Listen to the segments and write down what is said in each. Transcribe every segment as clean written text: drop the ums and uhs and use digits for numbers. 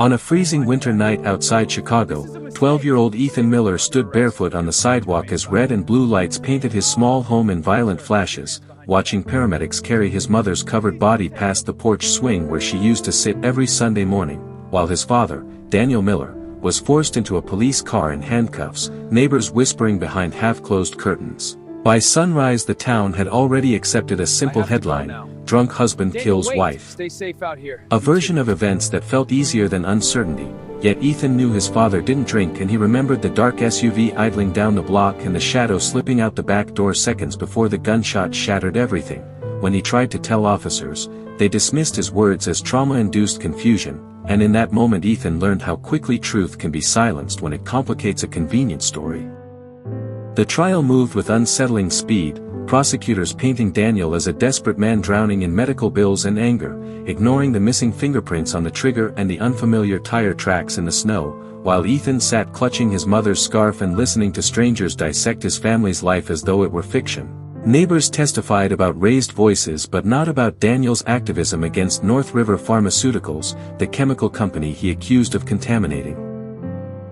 On a freezing winter night outside Chicago, 12-year-old Ethan Miller stood barefoot on the sidewalk as red and blue lights painted his small home in violent flashes, watching paramedics carry his mother's covered body past the porch swing where she used to sit every Sunday morning, while his father, Daniel Miller, was forced into a police car in handcuffs, neighbors whispering behind half-closed curtains. By sunrise the town had already accepted a simple headline, "Drunk Husband Kills Wife." Stay safe out here. A version of events that felt easier than uncertainty, yet Ethan knew his father didn't drink, and he remembered the dark SUV idling down the block and the shadow slipping out the back door seconds before the gunshot shattered everything. When he tried to tell officers, they dismissed his words as trauma-induced confusion, and in that moment Ethan learned how quickly truth can be silenced when it complicates a convenient story. The trial moved with unsettling speed, prosecutors painting Daniel as a desperate man drowning in medical bills and anger, ignoring the missing fingerprints on the trigger and the unfamiliar tire tracks in the snow, while Ethan sat clutching his mother's scarf and listening to strangers dissect his family's life as though it were fiction. Neighbors testified about raised voices but not about Daniel's activism against North River Pharmaceuticals, the chemical company he accused of contaminating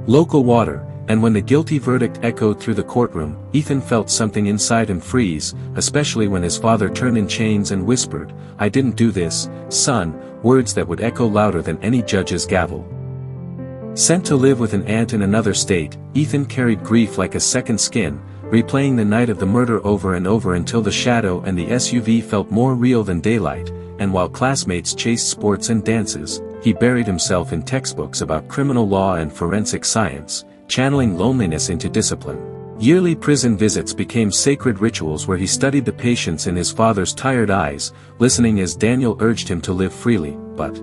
local water. And when the guilty verdict echoed through the courtroom, Ethan felt something inside him freeze, especially when his father turned in chains and whispered, "I didn't do this, son," words that would echo louder than any judge's gavel. Sent to live with an aunt in another state, Ethan carried grief like a second skin, replaying the night of the murder over and over until the shadow and the SUV felt more real than daylight, and while classmates chased sports and dances, he buried himself in textbooks about criminal law and forensic science, channeling loneliness into discipline. Yearly prison visits became sacred rituals where he studied the patience in his father's tired eyes, listening as Daniel urged him to live freely, but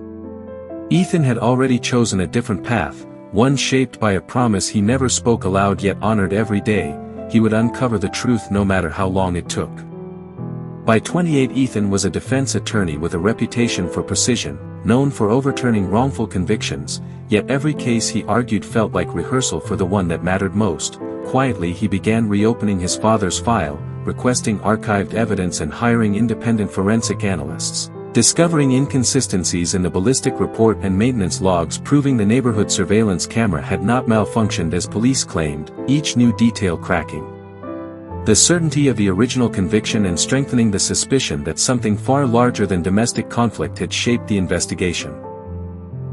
Ethan had already chosen a different path, one shaped by a promise he never spoke aloud yet honored every day: he would uncover the truth no matter how long it took. By 28 Ethan was a defense attorney with a reputation for precision, known for overturning wrongful convictions, yet every case he argued felt like rehearsal for the one that mattered most. Quietly he began reopening his father's file, requesting archived evidence and hiring independent forensic analysts, discovering inconsistencies in the ballistic report and maintenance logs proving the neighborhood surveillance camera had not malfunctioned as police claimed, each new detail cracking the certainty of the original conviction and strengthening the suspicion that something far larger than domestic conflict had shaped the investigation.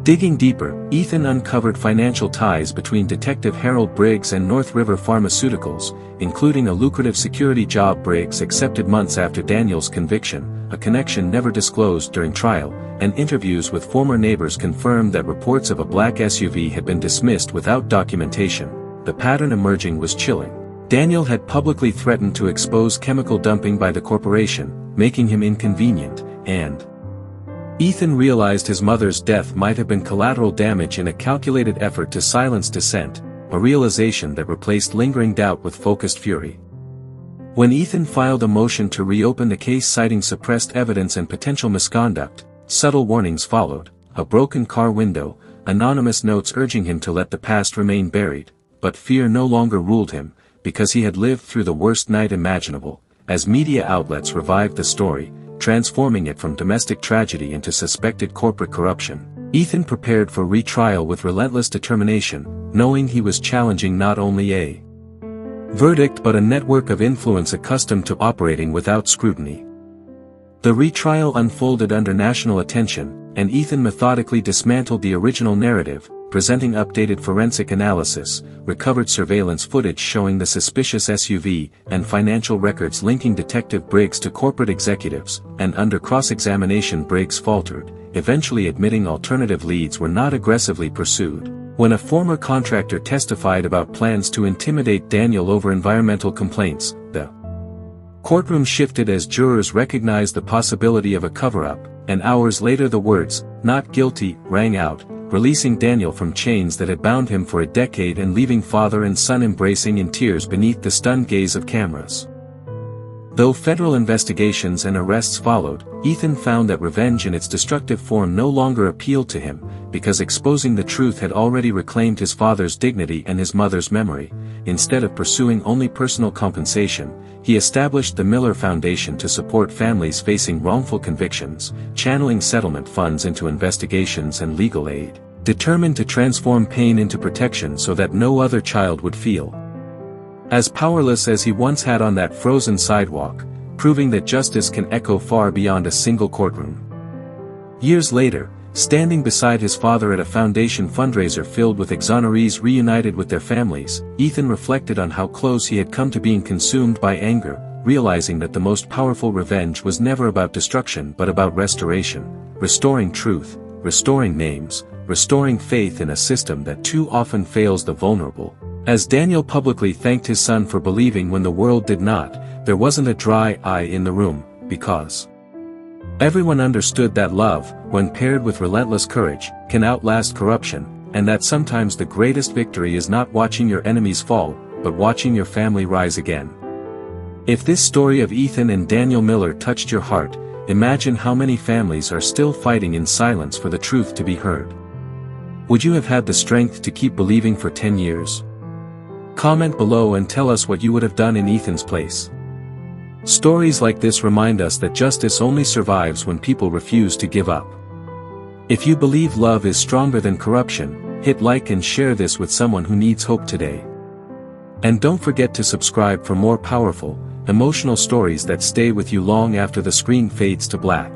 Digging deeper, Ethan uncovered financial ties between Detective Harold Briggs and North River Pharmaceuticals, including a lucrative security job Briggs accepted months after Daniel's conviction, a connection never disclosed during trial, and interviews with former neighbors confirmed that reports of a black SUV had been dismissed without documentation. The pattern emerging was chilling. Daniel had publicly threatened to expose chemical dumping by the corporation, making him inconvenient, and Ethan realized his mother's death might have been collateral damage in a calculated effort to silence dissent, a realization that replaced lingering doubt with focused fury. When Ethan filed a motion to reopen the case citing suppressed evidence and potential misconduct, subtle warnings followed: a broken car window, anonymous notes urging him to let the past remain buried. But fear no longer ruled him, because he had lived through the worst night imaginable, as media outlets revived the story, transforming it from domestic tragedy into suspected corporate corruption. Ethan prepared for retrial with relentless determination, knowing he was challenging not only a verdict but a network of influence accustomed to operating without scrutiny. The retrial unfolded under national attention, and Ethan methodically dismantled the original narrative, presenting updated forensic analysis, recovered surveillance footage showing the suspicious SUV, and financial records linking Detective Briggs to corporate executives, and under cross-examination Briggs faltered, eventually admitting alternative leads were not aggressively pursued. When a former contractor testified about plans to intimidate Daniel over environmental complaints, the courtroom shifted as jurors recognized the possibility of a cover-up, and hours later the words, "not guilty," rang out, releasing Daniel from chains that had bound him for a decade and leaving father and son embracing in tears beneath the stunned gaze of cameras. Though federal investigations and arrests followed, Ethan found that revenge in its destructive form no longer appealed to him, because exposing the truth had already reclaimed his father's dignity and his mother's memory. Instead of pursuing only personal compensation, he established the Miller Foundation to support families facing wrongful convictions, channeling settlement funds into investigations and legal aid. determined to transform pain into protection so that no other child would feel as powerless as he once had on that frozen sidewalk, proving that justice can echo far beyond a single courtroom. Years later, standing beside his father at a foundation fundraiser filled with exonerees reunited with their families, Ethan reflected on how close he had come to being consumed by anger, realizing that the most powerful revenge was never about destruction but about restoration, restoring truth, restoring names, restoring faith in a system that too often fails the vulnerable. As Daniel publicly thanked his son for believing when the world did not, there wasn't a dry eye in the room, because everyone understood that love, when paired with relentless courage, can outlast corruption, and that sometimes the greatest victory is not watching your enemies fall, but watching your family rise again. If this story of Ethan and Daniel Miller touched your heart, imagine how many families are still fighting in silence for the truth to be heard. Would you have had the strength to keep believing for 10 years? Comment below and tell us what you would have done in Ethan's place. Stories like this remind us that justice only survives when people refuse to give up. If you believe love is stronger than corruption, hit like and share this with someone who needs hope today. And don't forget to subscribe for more powerful, emotional stories that stay with you long after the screen fades to black.